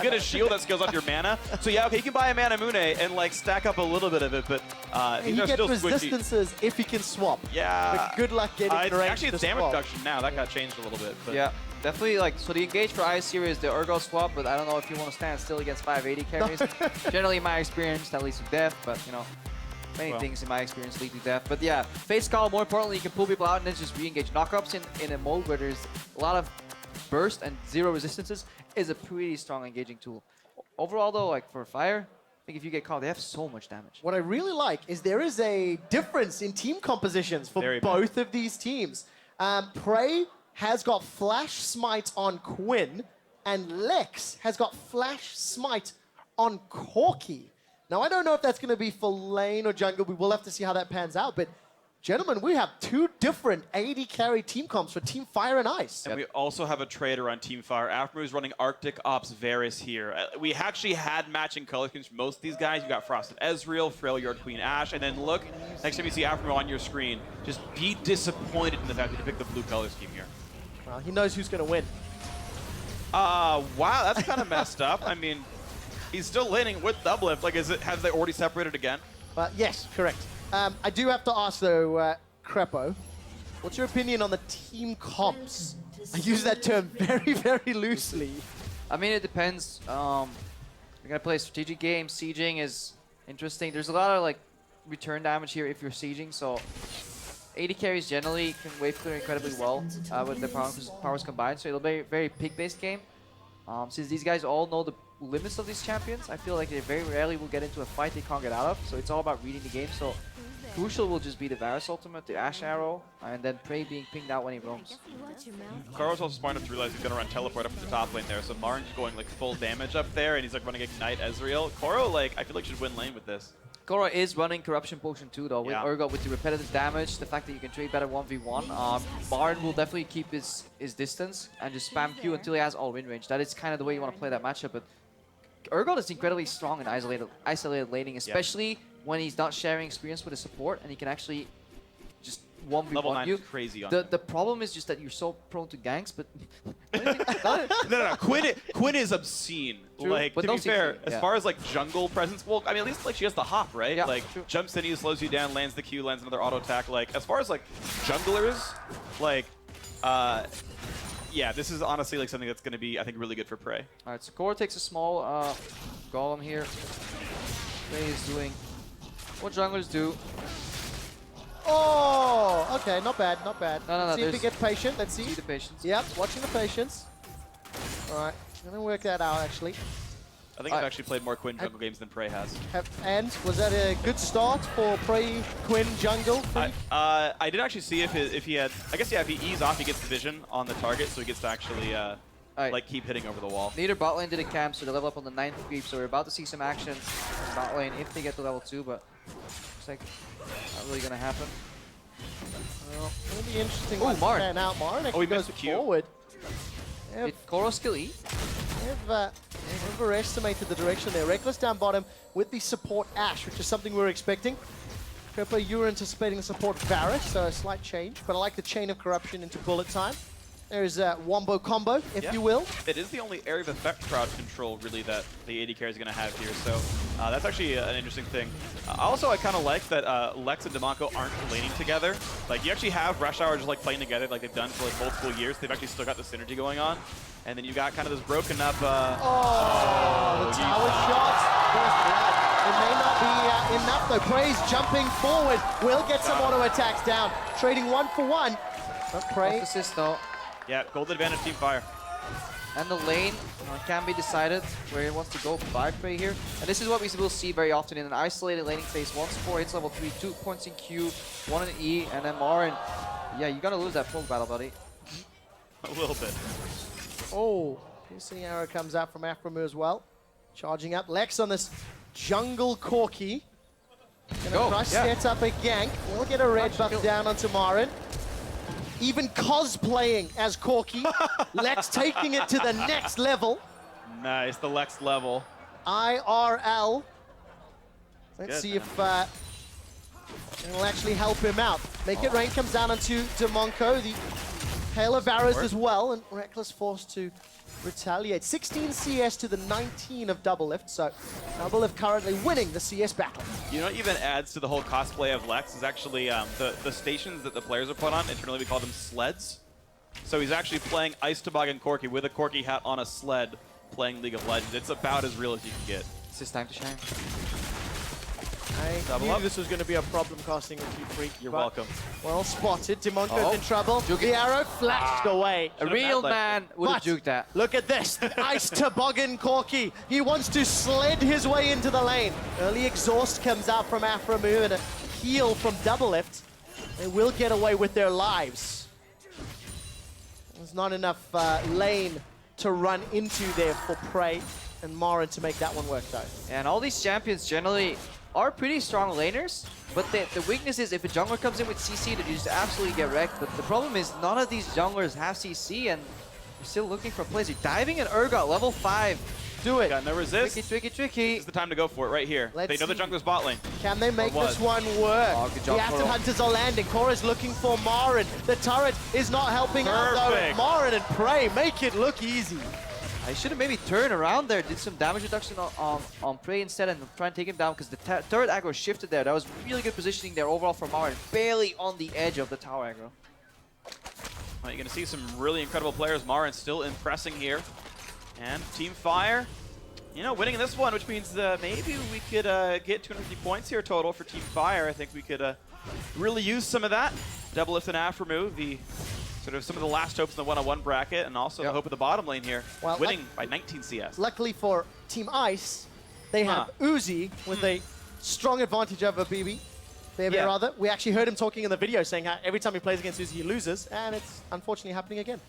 You get a shield that scales up your mana. So yeah, okay, you can buy a Mana Mune and like stack up a little bit of it, but he these are gets still resistances if he can swap. Yeah. But good luck getting the range actually, it's to damage swap. reduction now. That got changed a little bit. But. Yeah, definitely. Like, so the engage for Ice here is the Urgot swap, but I don't know if you want to stand still against 580 carries. Generally, in my experience, that leads to death, but you know, many things in my experience lead to death. But yeah, Face Call, more importantly, you can pull people out and then just re-engage. Knockups in a mode where there's a lot of burst and zero resistances is a pretty strong engaging tool. Overall, though, like for Fire, I think if you get caught, they have so much damage. What I really like is there is a difference in team compositions for both of these teams. Prey has got Flash Smite on Quinn, and Lex has got Flash Smite on Corki. Now, I don't know if that's going to be for lane or jungle. We will have to see how that pans out. But, gentlemen, we have two different AD carry team comps for Team Fire and Ice. And we also have a trader on Team Fire. Aftermoon is running Arctic Ops Varus here. We actually had matching color schemes for most of these guys. You got Frosted Ezreal, Freljord, Queen Ashe, and then look, next time you see Aftermoon on your screen, just be disappointed in the fact that you picked the blue color scheme here. Well, he knows who's going to win. Wow, that's kind of messed up. I mean, he's still laning with Doublift. Like, have they already separated again? Yes, correct. I do have to ask, though, Crepo, what's your opinion on the team comps? I use that term very, very loosely. I mean, it depends. You're gonna play a strategic game. Sieging is interesting. There's a lot of like return damage here if you're sieging. So 80 carries generally can wave clear incredibly well with their powers combined. So it'll be a very pick-based game. Since these guys all know the limits of these champions, I feel like they very rarely will get into a fight they can't get out of. So it's all about reading the game. So crucial will just be the Varus ultimate, the Ashe arrow, and then Prey being pinged out when he roams. Karo's also smart enough to realize he's going to run teleport up to the top lane there. So Marin's going like full damage up there, and he's like running Ignite Ezreal. Koro, like, I feel like should win lane with this. Koro is running Corruption Potion too, though, with Urgot, with the repetitive damage, the fact that you can trade better 1v1. Marin will definitely keep his distance and just spam Q until he has all win range. That is kind of the way you want to play that matchup, but Urgot is incredibly strong in isolated laning, especially when he's not sharing experience with his support, and he can actually just 1v1 Level 9 you. is crazy on the problem is just that you're so prone to ganks, but... no. Quinn is obscene. True, like, but to be fair, as far as like jungle presence, well, I mean, at least like she has the hop, right? Yeah, like, jumps in, he slows you down, lands the Q, lands another auto attack. Like, as far as like junglers, like, yeah, this is honestly like something that's going to be, I think, really good for Prey. All right, so Koro takes a small golem here. Prey is doing what junglers do. Oh, okay, not bad, not bad. No, see if we get patient. Let's see. See the patience. Yep, watching the patience. All right, I'm gonna work that out actually. I think I've actually played more Quinn jungle games than Prey has. And was that a good start for Prey Quinn jungle? I did actually see if he had. I guess yeah, if he ease off, he gets the vision on the target, so he gets to actually like keep hitting over the wall. Neither bot lane did a camp, so they level up on the 9th creep. So we're about to see some action in bot lane if they get to level 2, but looks like not really gonna happen. Well, it'll be interesting. Oh, Marin! Pan out. Marin actually goes forward. Did Koro skill E? They've overestimated the direction there. Reckless down bottom with the support Ashe, which is something we were expecting. Crepo, you were anticipating the support Varus, so a slight change, but I like the chain of corruption into bullet time. There's a wombo combo, if you will. It is the only area of effect crowd control, really, that the AD carry is going to have here, so that's actually an interesting thing. Also, I kind of like that Lex and Demonco aren't laning together. Like, you actually have Rush Hour just like playing together like they've done for like multiple years. They've actually still got the synergy going on. And then you got kind of this broken up... the tower shots. It may not be enough, though. Prey's jumping forward. Will get some auto attacks down. Trading 1-for-1. But Prey... assist, though. Yeah, gold advantage Team Fire. And the lane can be decided where he wants to go by Prey here. And this is what we will see very often in an isolated laning phase. Once 4 hits level 3, 2 points in Q, 1 in E, and then Marin. Yeah, you're gonna lose that poke battle, buddy. A little bit. Oh, piercing arrow comes out from Aframu as well. Charging up. Lex on this jungle Corki. Gonna try set up a gank. We'll get a red buff down onto Marin. Even cosplaying as Corki. Lex taking it to the next level. Nice, the Lex level. IRL. Let's see if it'll actually help him out. Make It Rain comes down onto Demonco. The Hail of Arrows as well, and Reckless forced to retaliate. 16 CS to the 19 of Doublelift, so Doublelift currently winning the CS battle. You know what even adds to the whole cosplay of Lex is actually the stations that the players are put on. Internally we call them sleds. So he's actually playing Ice Toboggan Corki with a Corki hat on a sled playing League of Legends. It's about as real as you can get. It's his time to shine. I Double knew up. this was going to be a problem casting with you, Freak. You're but welcome. Well spotted. Dimonco's Oh. in trouble. Juke The it. arrow flashed away. A real man would have But juked that. look at this. The Ice Toboggan Corki. He wants to sled his way into the lane. Early exhaust comes out from Aframu and a heal from Doublelift. They will get away with their lives. There's not enough lane to run into there for Prey and Marin to make that one work, though. And all these champions generally are pretty strong laners, but the weakness is if a jungler comes in with CC, they just absolutely get wrecked. But the problem is none of these junglers have CC, and they're still looking for plays. They're diving in Urgot, level 5. Do it. Got no resist. Tricky, tricky, tricky. This is the time to go for it right here. Let's They know the see. jungler's bot lane. Can they make Or was. this one work? Oh, good job, the Acid Koro. Hunters are landing. Kora's looking for Marin. The turret is not helping out, though. Perfect. Marin and Prey make it look easy. I should have maybe turned around there, did some damage reduction on Prey instead, and try and take him down, because the turret aggro shifted there. That was really good positioning there overall for Marin, barely on the edge of the tower aggro. Well, you're going to see some really incredible players. Marin still impressing here. And Team Fire, you know, winning this one, which means maybe we could get 250 points here total for Team Fire. I think we could really use some of that. Doublelift and Aframu, the sort of some of the last hopes in the one-on-one bracket, and also the hope of the bottom lane here, Well, winning by 19 CS. Luckily for Team Ice, they have Uzi with a strong advantage over BB. Baby, Yeah. rather. We actually heard him talking in the video saying how every time he plays against Uzi, he loses, and it's unfortunately happening again.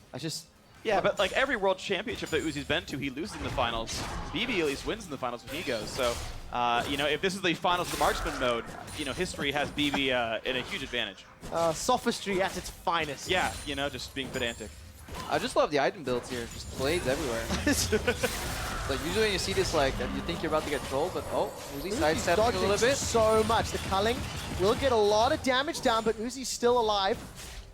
Yeah, but like every world championship that Uzi's been to, he loses in the finals. BB at least wins in the finals when he goes. So, you know, if this is the finals of the Marksman mode, you know, history has BB in a huge advantage. Sophistry at its finest. Yeah, you know, just being pedantic. I just love the item builds here, just blades everywhere. Like usually when you see this, like, and you think you're about to get trolled, but oh, Uzi Uzi's sidestepping a dodging little bit. so much. The culling will get a lot of damage down, but Uzi's still alive.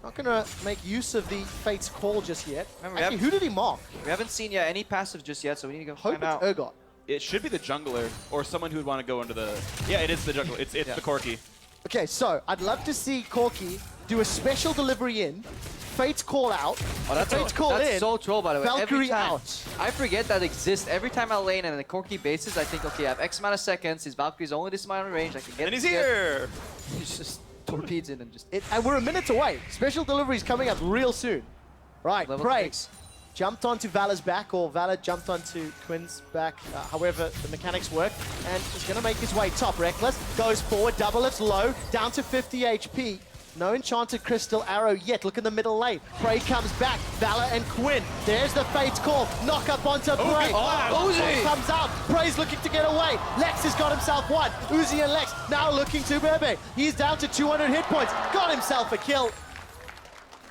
Not gonna make use of the Fate's Call just yet. Remember, Actually, who did he mark? We haven't seen any passive just yet, so we need to go Hope find out. it's Urgot. It should be the jungler or someone who would want to go into the... Yeah, it is the jungler. It's the Corki. Okay, so I'd love to see Corki do a special delivery in, Fate's Call out, Oh, that's Fate's Call in, so troll, by the way. Every Valkyrie time, out. I forget that exists. Every time I lane and in the Corki bases, I think, okay, I have X amount of seconds. His Valkyrie's only this amount of range. I can get. And he's here! He just torpedoes in and just. And we're a minute away. Special delivery's coming up real soon. Right, Level Prey 6. jumped onto Valor's back, or Valor jumped onto Quinn's back, however the mechanics work, and is going to make his way top. Reckless goes forward, Doublelift's low, down to 50 HP. No enchanted crystal arrow yet. Look in the middle lane. Prey comes back. Valor and Quinn. There's the Fate's Call. Knock up onto Prey. Uzi! Comes out. Prey's looking to get away. Lex has got himself one. Uzi and Lex now looking to Bebe. He's down to 200 hit points. Got himself a kill.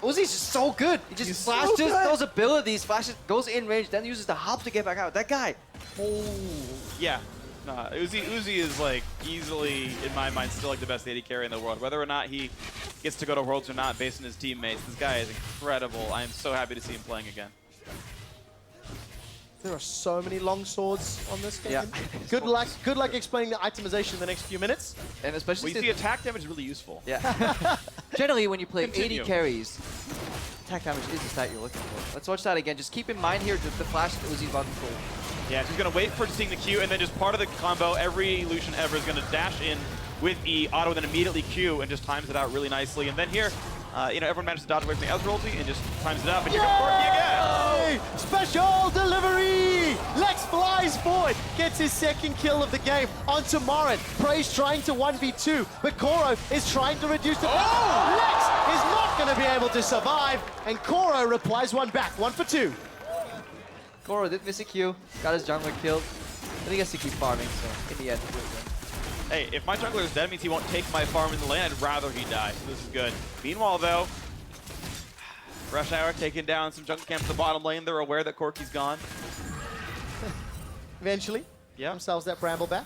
Uzi's just so good. He just flashes those abilities, flashes, goes in range, then uses the hop to get back out. That guy. Yeah. Nah, Uzi is like easily, in my mind, still like the best AD carry in the world. Whether or not he gets to go to Worlds or not based on his teammates, this guy is incredible. I am so happy to see him playing again. There are so many long swords on this game. Yeah. Good luck explaining the itemization in the next few minutes. And especially Well, you see, attack damage is really useful. yeah. Generally, when you play Continue. 80 carries, attack damage is the stat you're looking for. Let's watch that again. Just keep in mind here the flash that Uzi's about to pull. Yeah, so he's going to wait for seeing the Q, and then just part of the combo, every Lucian ever is going to dash in with E, auto, then immediately Q, and just times it out really nicely. And then here, you know, everyone manages to dodge away from the Ezreal ulti and just times it up, and here comes Corki again! Yay! Special delivery! Lex flies forward, gets his second kill of the game onto Marin. Prey's trying to 1v2, but Koro is trying to reduce the... Oh! Lex is not going to be able to survive, and Koro replies one back, 1 for 2. Koro did miss a Q, got his jungler killed. But he has to keep farming, so in the end, we'll win. Hey, if my jungler is dead, it means he won't take my farm in the lane. I'd rather he die, so this is good. Meanwhile, though, Rush Hour taking down some jungle camps in the bottom lane. They're aware that Corki's gone. Eventually, Yeah. themselves that Bramble back.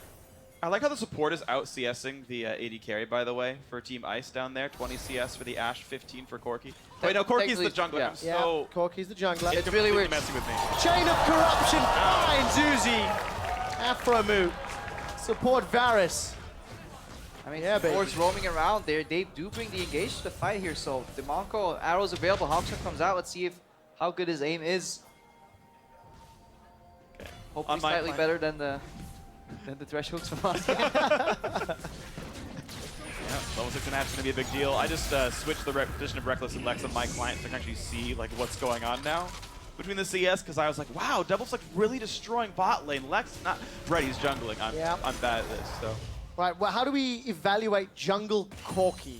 I like how the support is out CSing the AD carry, by the way, for Team Ice down there. 20 CS for the Ashe, 15 for Corki. Wait, no, Corki's the jungler. Yeah. I'm so Corki's the jungler. It's really weird. messing with me. Chain of corruption finds Uzi. Afromu. Support Varus. I mean, Yeah, baby. Force roaming around there. They do bring the engage to the fight here. So DeMonco, arrows available. Hawksman comes out. Let's see how good his aim is. Okay. Hopefully slightly better than the thresholds from us. Yeah, level 6 and a half is going to be a big deal. I just switched the position of Reckless and Lex on my client so I can actually see like what's going on now between the CS, because I was like, wow, Devil's like really destroying bot lane. Lex not ready, he's jungling. I'm bad at this, so. Right, well, how do we evaluate jungle Corki?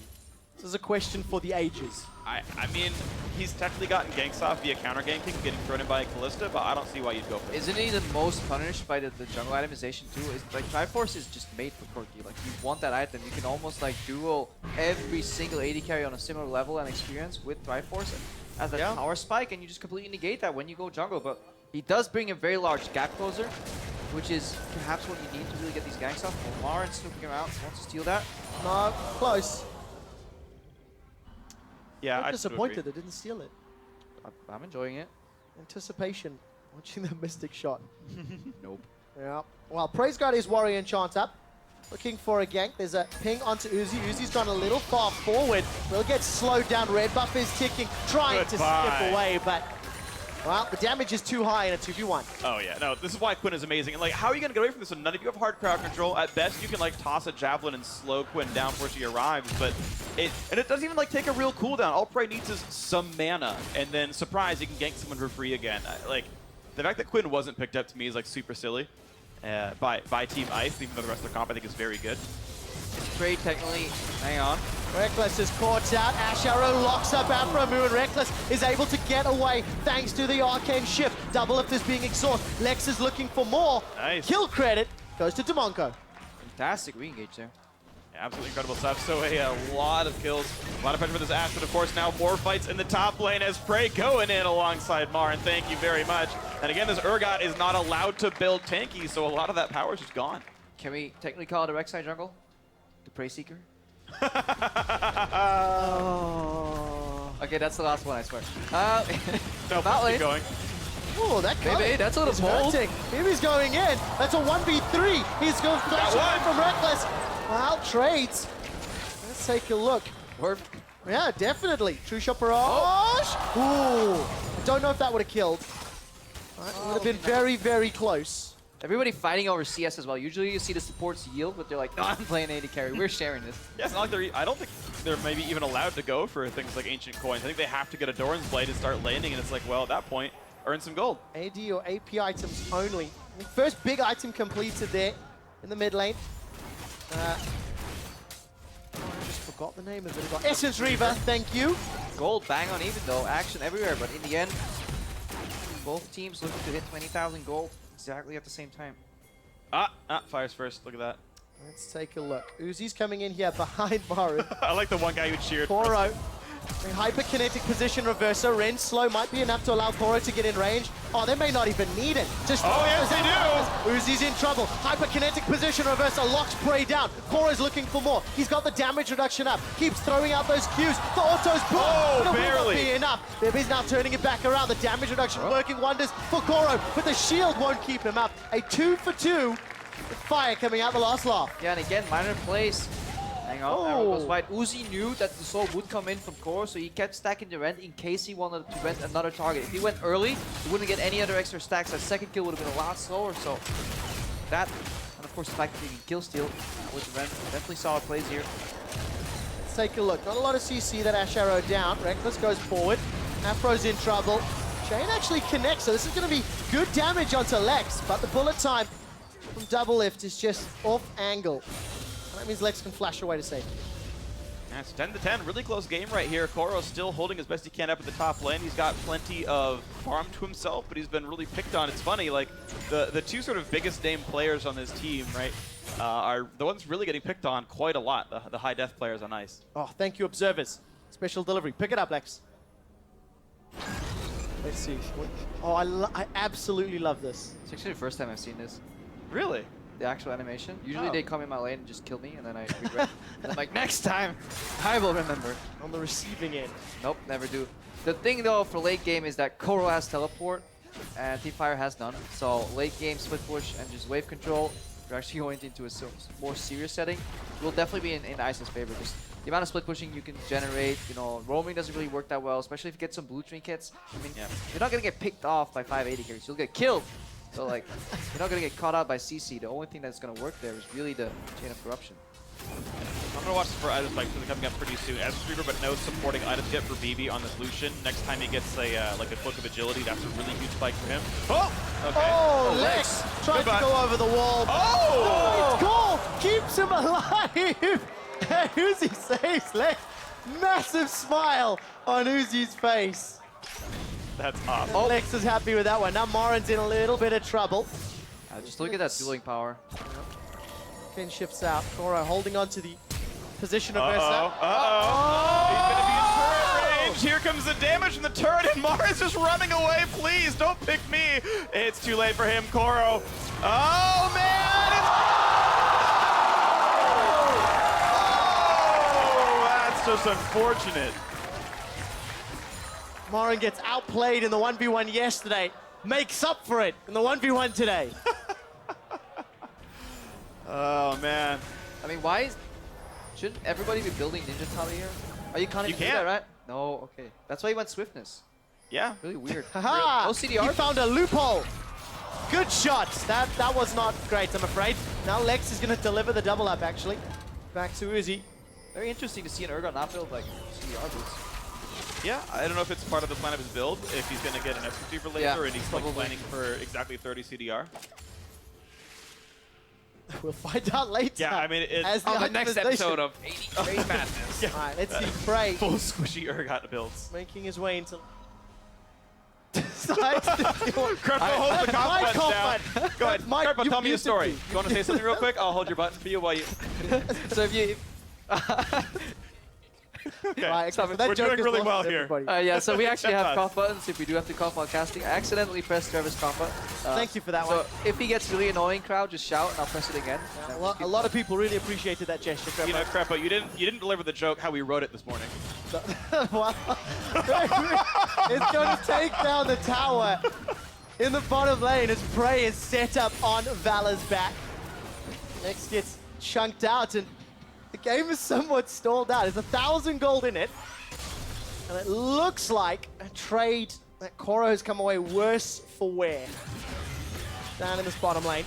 This is a question for the ages. I mean, he's technically gotten ganks off via counter ganking, getting thrown in by a Callista, but I don't see why you'd go for it. Isn't he the most punished by the jungle itemization too? Is like Triforce is just made for Corki. Like you want that item, you can almost like duo every single AD carry on a similar level and experience with Triforce as a power spike, and you just completely negate that when you go jungle. But he does bring a very large gap closer, which is perhaps what you need to really get these ganks off. Lauren snooping around, wants to steal that. No, close. Yeah, I'm I'm disappointed they didn't steal it. I'm enjoying it. Anticipation, watching the Mystic shot. Nope. Yeah. Well, Praise got his Warrior Enchant up. Looking for a gank. There's a ping onto Uzi. Uzi's gone a little far forward. Will get slowed down. Red buff is ticking. Trying to skip away, but well, the damage is too high in a 2v1. Oh yeah, no, this is why Quinn is amazing. And like, how are you gonna get away from this when none of you have hard crowd control? At best, you can like toss a javelin and slow Quinn down before she arrives, but it doesn't even like take a real cooldown. All Prey needs is some mana, and then surprise, you can gank someone for free again. Like, the fact that Quinn wasn't picked up to me is like super silly by Team Ice, even though the rest of the comp I think is very good. It's Prey technically. Hang on. Reckless is caught out. Ash Arrow locks up Afromu, and Reckless is able to get away thanks to the arcane shift. Double lift is being exhausted. Lex is looking for more. Nice. Kill credit goes to DeMonco. Fantastic re-engage there. Yeah, absolutely incredible stuff. So a lot of kills, a lot of pressure for this Ash, but of course now more fights in the top lane as Prey going in alongside Mar, and thank you very much. And again, this Urgot is not allowed to build tanky, so a lot of that power is just gone. Can we technically call it a Rek'Sai jungle? The Prey Seeker? Okay, that's the last one, I swear. No, Bot lane. keep going. Oh, that cut. Maybe, that's a little It's bold. hurting. Baby's going in. That's a 1v3. He's going to flash away from Reckless. Well, trades. Let's take a look. Perfect. Yeah, definitely. True shot barrage. Ooh. I don't know if that would have killed. It would have been very, very close. Everybody fighting over CS as well. Usually you see the supports yield, but they're like, no, I'm playing AD carry. We're sharing this. Yeah, it's not like they're, I don't think they're maybe even allowed to go for things like Ancient Coins. I think they have to get a Doran's Blade and start landing, and it's like, well, at that point, earn some gold. AD or AP items only. First big item completed there in the mid lane. I just forgot the name of it. Essence Reaver, thank you. Gold bang on even though, action everywhere, but in the end, both teams looking to hit 20,000 gold exactly at the same time. Fires first, look at that. Let's take a look. Uzi's coming in here behind Maru. I like the one guy who cheered. Koro. A hyperkinetic position reverser. Ren slow might be enough to allow Koro to get in range. Oh, they may not even need it. Just yes, they do. Uzi's in trouble. Hyperkinetic position reverser locks Prey down. Koro's looking for more. He's got the damage reduction up. Keeps throwing out those Qs. The auto's put. Oh, but it will not barely. be enough. Baby's now turning it back around. The damage reduction working wonders for Koro, but the shield won't keep him up. A 2-for-2 with fire coming out the last laugh. Yeah, and again, minor plays. Hang on, arrow goes wide. Uzi knew that the soul would come in from Koro, so he kept stacking the rend in case he wanted to rent another target. If he went early, he wouldn't get any other extra stacks. That second kill would have been a lot slower, so that, and of course the fact that he can kill steal with the rend, definitely solid plays here. Let's take a look. Not a lot of CC, that Ash Arrow down. Reckless goes forward. Afro's in trouble. Shane actually connects, so this is going to be good damage onto Lex, but the bullet time from double lift is just off angle. That means Lex can flash away to safety. Yeah, it's 10-10, really close game right here. Koro's still holding as best he can up at the top lane. He's got plenty of farm to himself, but he's been really picked on. It's funny, like, the two sort of biggest name players on this team, right, are the ones really getting picked on quite a lot, the high death players on Ice. Oh, thank you, observers. Special delivery. Pick it up, Lex. Let's see. Oh, I absolutely love this. It's actually the first time I've seen this. Really? the actual animation. Usually Oh. they come in my lane and just kill me, and then I regret. And I'm like, next time, I will remember. On the receiving end. Nope, never do. The thing though for late game is that Koro has teleport, and Teamfire has none. So late game split push and just wave control, you're actually going into a more serious setting. Will definitely be in Ice's favor. Just the amount of split pushing you can generate, you know, roaming doesn't really work that well, especially if you get some blue trinkets. I mean, you're not gonna get picked off by 580 carries. You'll get killed. So like, you're not gonna get caught out by CC. The only thing that's gonna work there is really the chain of corruption. I'm gonna watch this for item spikes coming up pretty soon. As a streamer, but no supporting items yet for BB on this Lucian. Next time he gets a like a cloak of agility, that's a really huge spike for him. Oh! Okay. Oh, Lex tried to go over the wall. Oh! Great goal! Keeps him alive! Uzi saves Lex. Massive smile on Uzi's face. That's awesome. Oh. Lex is happy with that one. Now Morin's in a little bit of trouble. Just look at that dueling power. Ken shifts out. Koro holding on to the position of Mercer. He's gonna be in turret range. Here comes the damage from the turret, and Mara's just running away. Please don't pick me. It's too late for him, Koro. Oh man! That's just unfortunate. Morin gets outplayed in the 1v1 yesterday. Makes up for it in the 1v1 today. Oh man. I mean, shouldn't everybody be building Ninja Tower here? Are you counting You to do can't. that, right? No, okay. That's why he went Swiftness. Yeah. Really weird. Haha! No CDR? He found a loophole. Good shot. That was not great, I'm afraid. Now Lex is going to deliver the double up, actually. Back to Uzi. Very interesting to see an Urgot not build like CDR boots. Yeah, I don't know if it's part of the plan of his build, if he's going to get an S receiver later, Yeah, and he's like probably. planning for exactly 30 CDR. We'll find out later. Yeah, I mean, it's As On the next optimization- episode of 80 Carries Madness. All right, let's see Frey full squishy Urgot builds. making his way into... Sides to steal. Crepa, hold the That's my cough button down. button. Go ahead, That's my- Crepa, you tell me a muted story. me. You want to say something real quick? I'll hold your button for you while you... So if you... Okay. Right, Stop it. that We're joke doing is really lost well to here. everybody. yeah, so we actually have Us. cough buttons if we do have to cough while casting. I accidentally pressed Trevor's cough button. Thank you for that So one. if he gets really annoying, crowd, just shout and I'll press it again. A lot of people really appreciated that gesture, Trevor. You know, Crepa, you didn't deliver the joke how we wrote it this morning. Well, it's going to take down the tower in the bottom lane as Prey is set up on Valor's back. Next gets chunked out and the game is somewhat stalled out. There's 1,000 gold in it. And it looks like a trade that Koro has come away worse for wear. Down in this bottom lane.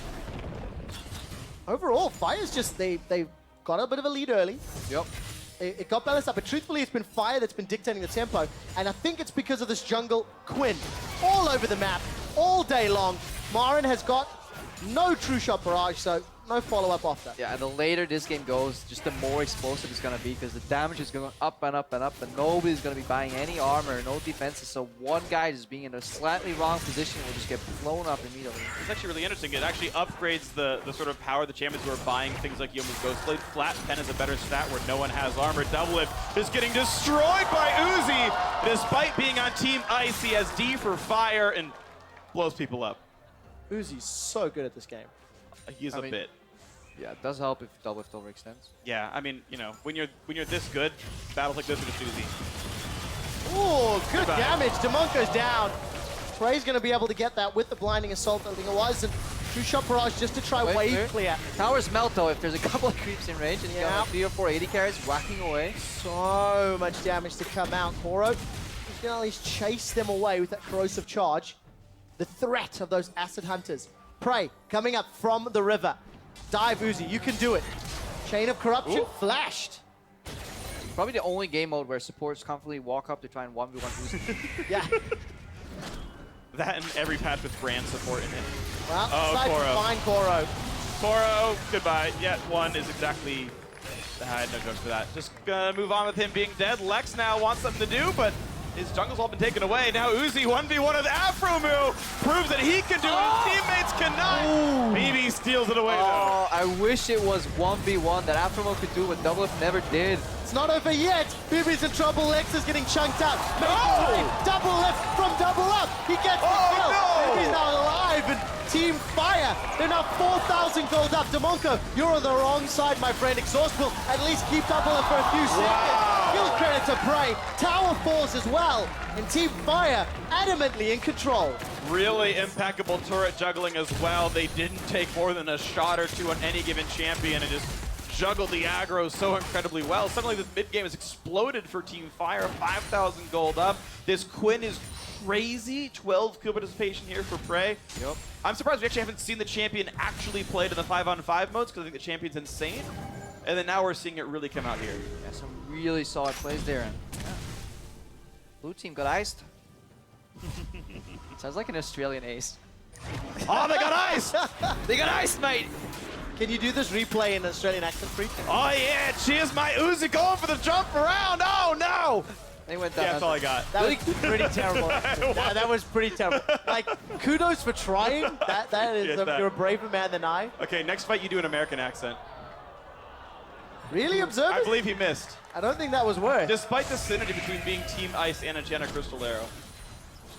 Overall, Fire's just, they got a bit of a lead early. Yep. It got balanced up, but truthfully, it's been Fire that's been dictating the tempo. And I think it's because of this jungle Quinn. All over the map, all day long. Marin has got no true shot barrage, so no follow-up off that. Yeah, and the later this game goes, just the more explosive it's going to be because the damage is going up and up and up, and nobody's going to be buying any armor, no defenses, so one guy just being in a slightly wrong position will just get blown up immediately. It's actually really interesting. It actually upgrades the sort of power of the champions who are buying things like Yomu's Ghostblade. Flat Pen is a better stat where no one has armor. Double Lift is getting destroyed by Uzi, despite being on Team Ice. He has D for Fire and blows people up. Uzi's so good at this game. He's I a mean- bit. Yeah, it does help if double lift overextends. Yeah, I mean, you know, when you're this good, battles like this are just easy. Oh, good Goodbye. damage. Demonco's down. Prey's going to be able to get that with the blinding assault. I think it was. And true shot barrage just to try Wait, wave clear. Towers melt though if there's a couple of creeps in range and you Yeah. got like 3 or 4 80 carries whacking away. So much damage to come out. Koro is going to at least chase them away with that corrosive charge. The threat of those acid hunters. Prey coming up from the river. Dive, Uzi, you can do it. Chain of corruption Ooh. flashed. Probably the only game mode where supports confidently walk up to try and 1v1 Uzi. Yeah. That and every patch with brand support in it. Well, Oh, decide to Koro. find Koro. Koro, goodbye. Yet one is exactly... I had no jokes for that. Just gonna move on with him being dead. Lex now wants something to do, but his jungle's all been taken away. Now Uzi 1v1 with Afro Moo proves that he can do it. His teammates cannot. BB steals it away though. Oh, I wish it was 1v1 that Afromo could do what double lift never did. It's not over yet. Bibi's in trouble. Lex is getting chunked out. No! Double left from double up. He gets the kill. no! Bibi's now alive and Team Fire. They're now 4,000 gold up. Demonko, you're on the wrong side, my friend. Exhaust will at least keep Double for a few seconds. Skill credit to Prey. Tower falls as well. And Team Fire adamantly in control. Really impeccable turret juggling as well. They didn't take more than a shot or two on any given champion and just juggled the aggro so incredibly well. Suddenly this mid game has exploded for Team Fire. 5,000 gold up. This Quinn is crazy. 12 kill participation here for Prey. Yep. I'm surprised we actually haven't seen the champion actually played in the 5-on-5 modes because I think the champion's insane. And then now we're seeing it really come out here. Yeah, some really solid plays there. And yeah. Blue team got iced. Sounds like an Australian ace. Oh, they got iced! They got iced, mate! Can you do this replay in Australian accent, Freak? Oh yeah, cheers my Uzi going for the jump around. Oh no! They went down. Yeah, that's all I got. That was pretty terrible. That was pretty terrible. Like, kudos for trying. That is, you're a braver man than I. Okay, next fight you do an American accent. Really, Observer? I believe he missed. I don't think that was worth. Despite the synergy between being Team Ice and a Jenna Crystal Arrow.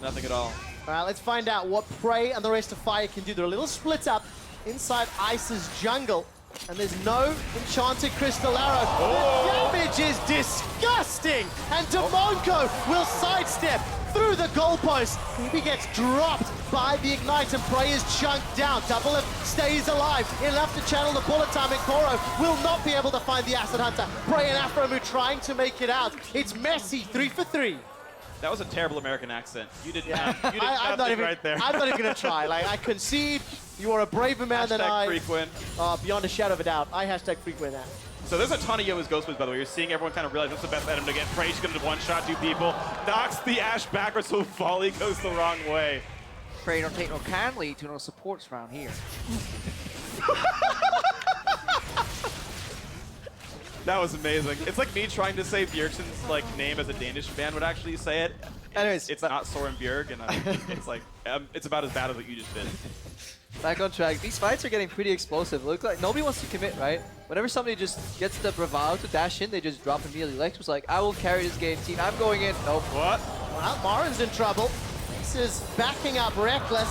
Nothing at all. All right, let's find out what Prey and the rest of Fire can do. They're a little split up inside Ice's jungle. And there's no enchanted Crystal Arrow. Oh. The damage is disgusting. And Demonko will sidestep through the goalpost. He gets dropped by the Ignite and Prey is chunked down. Double F stays alive. He'll have to channel the bullet time and Koro will not be able to find the Acid Hunter. Prey and Afromu trying to make it out. It's messy, 3 for 3. That was a terrible American accent. You did Yeah. not. You did I'm not nothing even, right there. I'm not even gonna try. Like, I concede. You are a braver man than I. Frequent. Beyond a shadow of a doubt. I hashtag frequent that. So there's a ton of Yoa's Ghost Plays, by the way. You're seeing everyone kind of realize what's the best item to get. Prey's gonna one-shot two people. Knocks the Ashe backwards, so volley goes the wrong way. Prey don't take no kindly to no supports around here. That was amazing. It's like me trying to say Bjergsen's like name as a Danish man would actually say it. Anyways, It's not Soren Bjerg, and it's like it's about as bad as what you just did. Back on track. These fights are getting pretty explosive. Look like nobody wants to commit, right? Whenever somebody just gets the bravado to dash in, they just drop immediately. Lex was like, I will carry this game, team. I'm going in. Nope. What? Well, Marin's in trouble. This is backing up Reckless.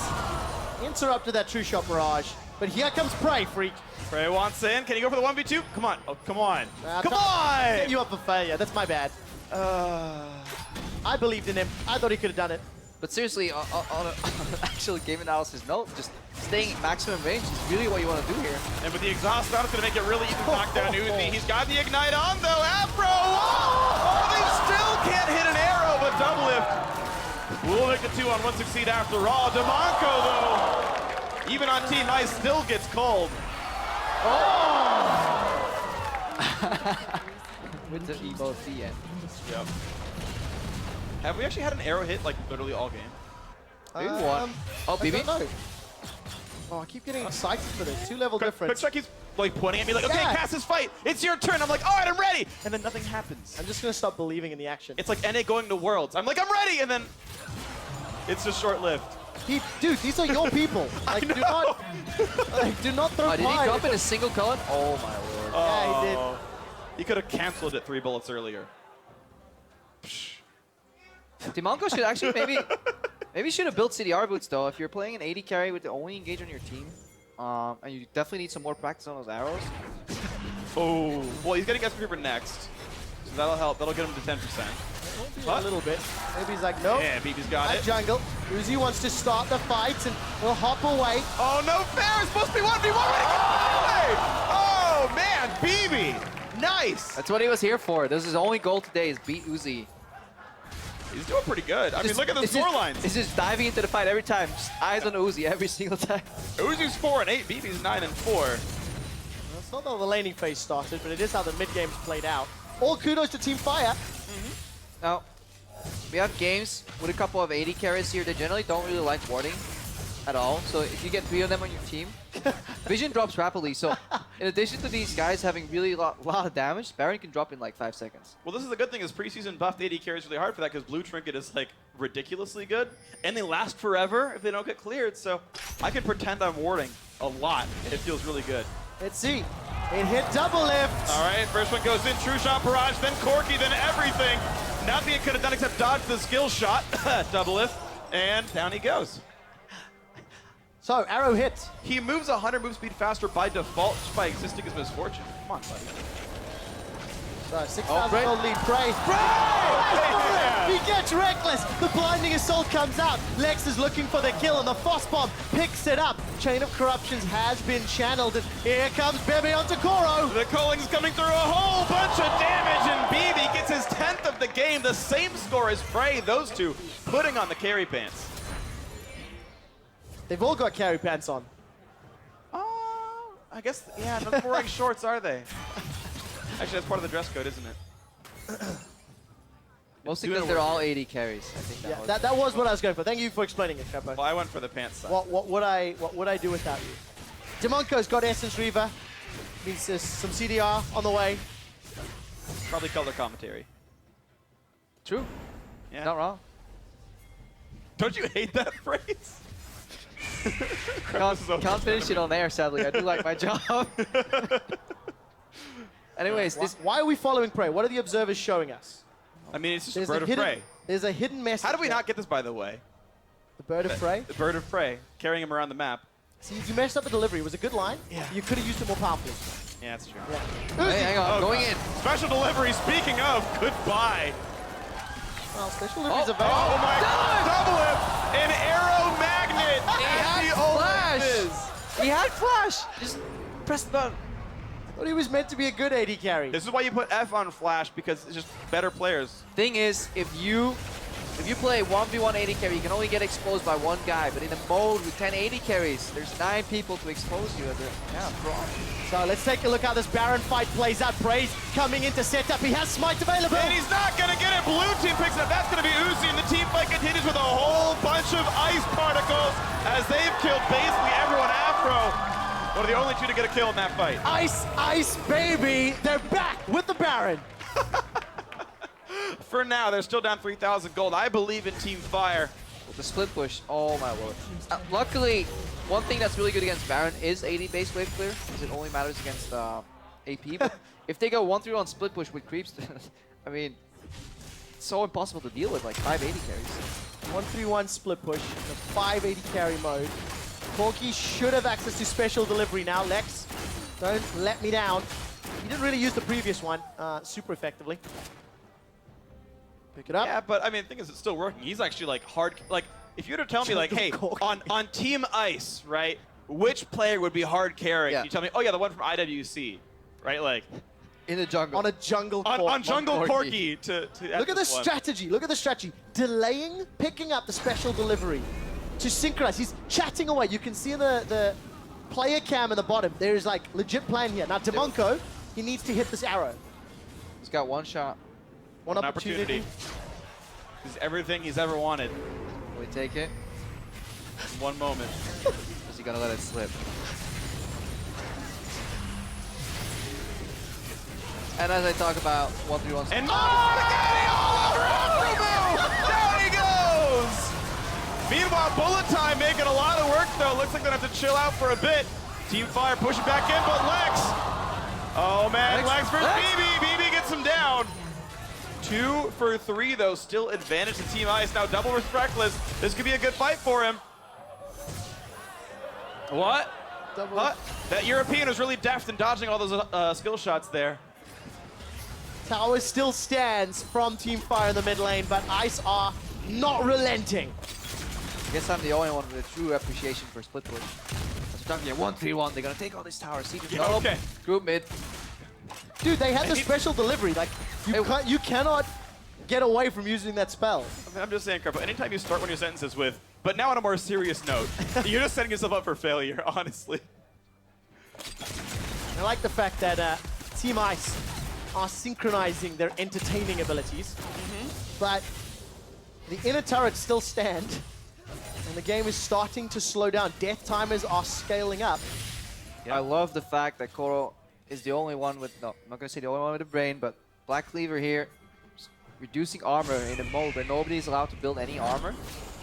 Interrupted that true shot barrage. But here comes Prey, Freak. Prey wants in. Can you go for the 1v2? Come on. Oh, come on. Come Set on! you up for failure. That's my bad. I believed in him. I thought he could have done it. But seriously, on an actual game analysis note, just staying maximum range is really what you want to do here. And with the exhaust on, it's going to make it really easy to knock down Uzi. He's got the Ignite on, though. Afro! Oh, they still can't hit an arrow, but double lift. We'll make the 2-on-1 succeed after all. Demonko, though, even on Team Ice, still gets cold. Oh! With the Evo at the end. Yep. Have we actually had an arrow hit, like, literally all game? Maybe one. Oh, I BB? don't know. Oh, I keep getting excited for this. 2-level difference. Quickstrike keeps, like, pointing at me like, okay, Yeah. cast this fight. It's your turn. I'm like, all right, I'm ready. And then nothing happens. I'm just going to stop believing in the action. It's like NA going to Worlds. I'm like, I'm ready. And then it's just short-lived. Dude, these are your people. Like, do not throw Did he pride. drop in a single color? Oh my lord. Yeah, he did. He could have canceled it 3 bullets earlier. Demonko should actually maybe should have built CDR boots though. If you're playing an 80 carry with the only engage on your team, and you definitely need some more practice on those arrows. Oh, well, he's getting SP for next, so that'll help. That'll get him to 10%. A little bit. Maybe he's like, nope. Yeah, BB's got At it. jungle. Uzi wants to start the fight and will hop away. Oh, no fair. It's supposed to be 1v1. Oh, man, BB. Nice. That's what he was here for. This is his only goal today is beat Uzi. He's doing pretty good. I mean, look at the score lines. He's just diving into the fight every time. Just eyes on Uzi every single time. Uzi's 4-8, BB's 9-4. Well, it's not how the laning phase started, but it is how the mid game's played out. All kudos to Team Fire. Now, we have games with a couple of 80 carries here. They generally don't really like warding at all. So if you get 3 of them on your team, vision drops rapidly. So in addition to these guys having really lot of damage, Baron can drop in like 5 seconds. Well, this is the good thing is preseason buffed 80 carries really hard for that because Blue Trinket is like ridiculously good, and they last forever if they don't get cleared. So I can pretend I'm warding a lot. It feels really good. Let's see. It hit double lift. All right, first one goes in, true shot barrage, then Corky, then everything. Nothing it could have done except dodge the skill shot, double lift, and down he goes. So, arrow hit. He moves 100 move speed faster by default, just by existing as misfortune. Come on, buddy. So, 6,000 gold lead. Prey. Yeah. He gets reckless. The blinding assault comes out. Lex is looking for the kill, and the Frost Bomb picks it up. Chain of Corruptions has been channeled, and here comes Bebe onto Koro. The Culling is coming through a whole bunch of damage, and BB gets his 10th of the game. The same score as Frey. Those two putting on the carry pants. They've all got carry pants on. I guess, yeah, not wearing shorts, are they? Actually, that's part of the dress code, isn't it? Mostly because they're all 80 carries. I think that was. That was what I was going for. Thank you for explaining it, Capo. Well, I went for the pants side. What would I do without you? Demonko's got Essence Reaver. Means there's some CDR on the way. Probably color commentary. True. Yeah. Not wrong. Don't you hate that phrase? Can't finish it on air, sadly. I do like my job. Anyways, Why are we following Prey? What are the observers showing us? I mean, it's just a bird of prey. There's a hidden message. How did we there. not get this, by the way? The bird of prey? The bird of prey, carrying him around the map. See, you messed up the delivery. It was a good line. Yeah. You could have used it more powerfully. Yeah, that's true. Yeah. Hey, hang on, Oh, going God. in. Special delivery, speaking of, goodbye. Well, special deliveries are Oh available. my God, double him! An arrow magnet! He had flash! He had flash! Just press the button. I thought he was meant to be a good AD carry. This is why you put F on Flash, because it's just better players. Thing is, if you play 1v1 80 carry, you can only get exposed by one guy. But in a mode with 10 80 carries, there's 9 people to expose you. Yeah, wrong. So let's take a look how this Baron fight plays out. Praise coming into setup. He has Smite available. And he's not going to get it. Blue team picks it up. That's going to be Uzi, and the team fight continues with a whole bunch of ice particles as they've killed basically everyone Afro. One of the only two to get a kill in that fight. Ice, ice, baby. They're back with the Baron. For now, they're still down 3,000 gold. I believe in Team Fire. The split push, oh my lord. Luckily, one thing that's really good against Baron is 80 base wave clear, because it only matters against AP. But if they go 1-3 split push with creeps, I mean, it's so impossible to deal with, like 580 carries. 1-3-1 split push, the 580 carry mode. Corky should have access to special delivery now. Lex, don't let me down. He didn't really use the previous one super effectively. Pick it up. Yeah, but I mean, the thing is, it's still working. He's actually like hard. Like, if you were to tell me, like, hey, on Team Ice, right, which player would be hard carrying? Yeah. You tell me, oh yeah, the one from IWC, right? Like, In the jungle. On a jungle on Jungle Corky. Corky to Look at the strategy. Look at the strategy. Delaying, picking up the special delivery to synchronize. He's chatting away. You can see in the player cam in the bottom, there is like legit plan here. Now, Demonko, he needs to hit this arrow. He's got one shot. One opportunity. This is everything he's ever wanted Will he take it? in one moment. Is he gonna let it slip? And as I talk about 1-3-1 And Spaghetti all over Afro! Down he goes! Meanwhile, Bullet Time making a lot of work, though. Looks like they're going to have to chill out for a bit. Team Fire pushing back in, but Lex. Oh, man, Lex versus BB. BB gets him down. 2 for 3, though. Still advantage to Team Ice. Now double versus Reckless. This could be a good fight for him. What? What? That European was really deft in dodging all those skill shots there. Tower still stands from Team Fire in the mid lane, but Ice are not relenting. I guess I'm the only one with a true appreciation for split push. As we're talking here, 1-3-1, they're gonna take all these towers. See, Yeah, okay. Group mid. Dude, they had the special delivery. Like, you cannot get away from using that spell. I mean, I'm just saying, Carpo, anytime you start one of your sentences with, but now on a more serious note, you're just setting yourself up for failure, honestly. I like the fact that Team Ice are synchronizing their entertaining abilities, but the inner turrets still stand, and the game is starting to slow down. Death timers are scaling up. I love the fact that Koro is the only one with, no, I'm not gonna say the only one with a brain, but Black Cleaver here, reducing armor in a mode where nobody is allowed to build any armor.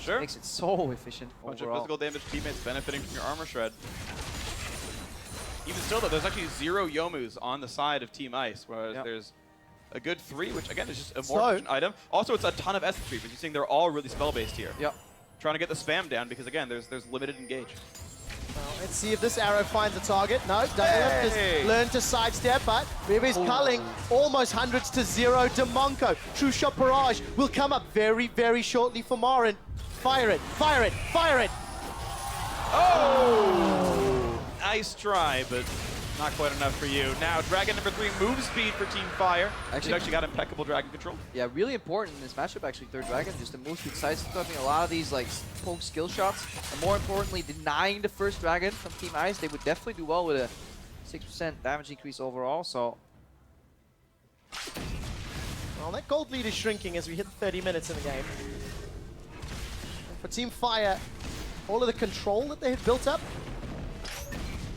Sure. Makes it so efficient Bunch overall. of physical damage teammates benefiting from your armor shred. Even still, though, there's actually 0 Yomus on the side of Team Ice, whereas there's a good 3, which again is just a more efficient item. Also, it's a ton of essence treatments. You're seeing they're all really spell-based here. Yep. Trying to get the spam down because again, there's limited engage. Let's see if this arrow finds a target. No, Douglas has learned to sidestep, but Bibi's culling almost hundreds to 0. Demonko, true shot barrage will come up very, very shortly for Marin. Fire it, fire it, fire it. Oh! Nice try, but not quite enough for you. Now, Dragon number 3, move speed for Team Fire. Actually got impeccable Dragon control. Yeah, really important in this matchup, actually, third Dragon. Just the move speed, sidestepping a lot of these like poke skill shots. And more importantly, denying the first Dragon from Team Ice. They would definitely do well with a 6% damage increase overall, so... Well, that gold lead is shrinking as we hit 30 minutes in the game. For Team Fire, all of the control that they had built up,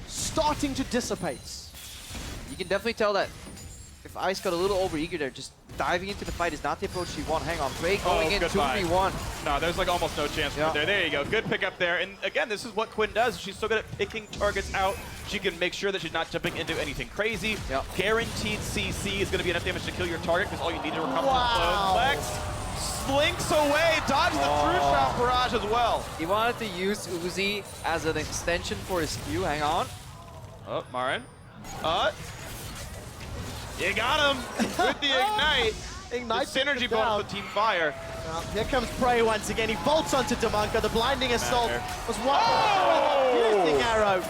starting to dissipate. You can definitely tell that if Ice got a little overeager there, just diving into the fight is not the approach you want. Hang on, Drake going in 2v1. No, there's like almost no chance for there. There you go, good pick up there. And again, this is what Quinn does. She's so good at picking targets out. She can make sure that she's not jumping into anything crazy. Guaranteed CC is going to be enough damage to kill your target because all you need to recover the Lex slinks away, dodges the true shot barrage as well. He wanted to use Uzi as an extension for his Q. Hang on. Oh, Marin. You got him with the Ignite. Ignite the synergy bonus for Team Fire. Well, here comes Prey once again. He bolts onto Demonko. The blinding assault was one piercing arrow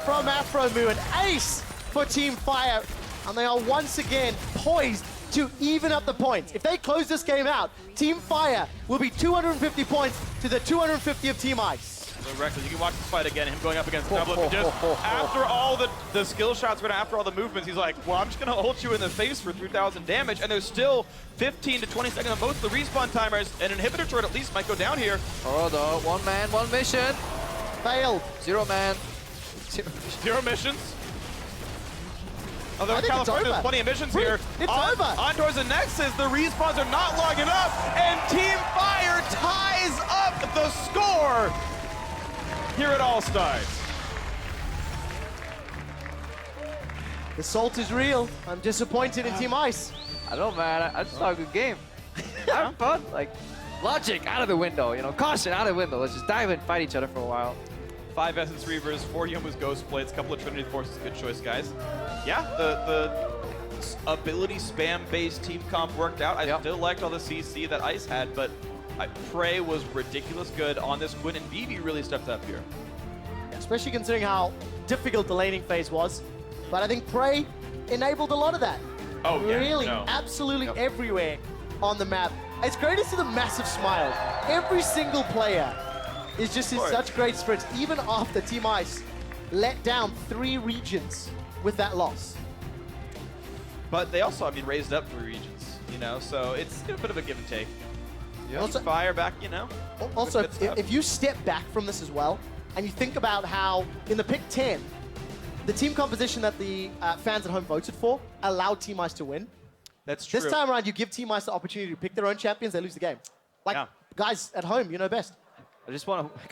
from Afromu. An ace for Team Fire. And they are once again poised to even up the points. If they close this game out, Team Fire will be 250 points to the 250 of Team Ice. So Reckless, you can watch this fight again, him going up against Double. Just after all the skill shots, after all the movements, he's like, well, I'm just going to ult you in the face for 3,000 damage, and there's still 15 to 20 seconds on both the respawn timers. An inhibitor turret at least might go down here. Oh, no. 1 man, 1 mission. Failed. 0 man. 0 missions. Although California, there's plenty of missions here. It's over. On towards the Nexus, the respawns are not long enough, and Team Fire ties up the score here at All Stars. The salt is real. I'm disappointed in Team Ice. I don't know, man. I just saw a good game. Have fun. Like, logic out of the window, you know, caution out of the window. Let's just dive in and fight each other for a while. 5 Essence Reavers, 4 Youmuu's Ghost Blades, couple of Trinity Forces, good choice, guys. Yeah, the ability spam-based team comp worked out. I still liked all the CC that Ice had, but Prey was ridiculous good on this Quinn, and Vivi really stepped up here. Especially considering how difficult the laning phase was. But I think Prey enabled a lot of that. Oh, yeah. Really, absolutely everywhere on the map. It's great to see the massive smile. Every single player is just in such great spirits, even after Team Ice let down 3 regions with that loss. But they also, I mean, raised up 3 regions, you know, so it's a bit of a give and take. Also, Fire back, you know. Also, if you step back from this as well, and you think about how in the pick 10, the team composition that the fans at home voted for allowed Team Ice to win. That's true. This time around, you give Team Ice the opportunity to pick their own champions, they lose the game. Like, guys at home, you know best. I just want to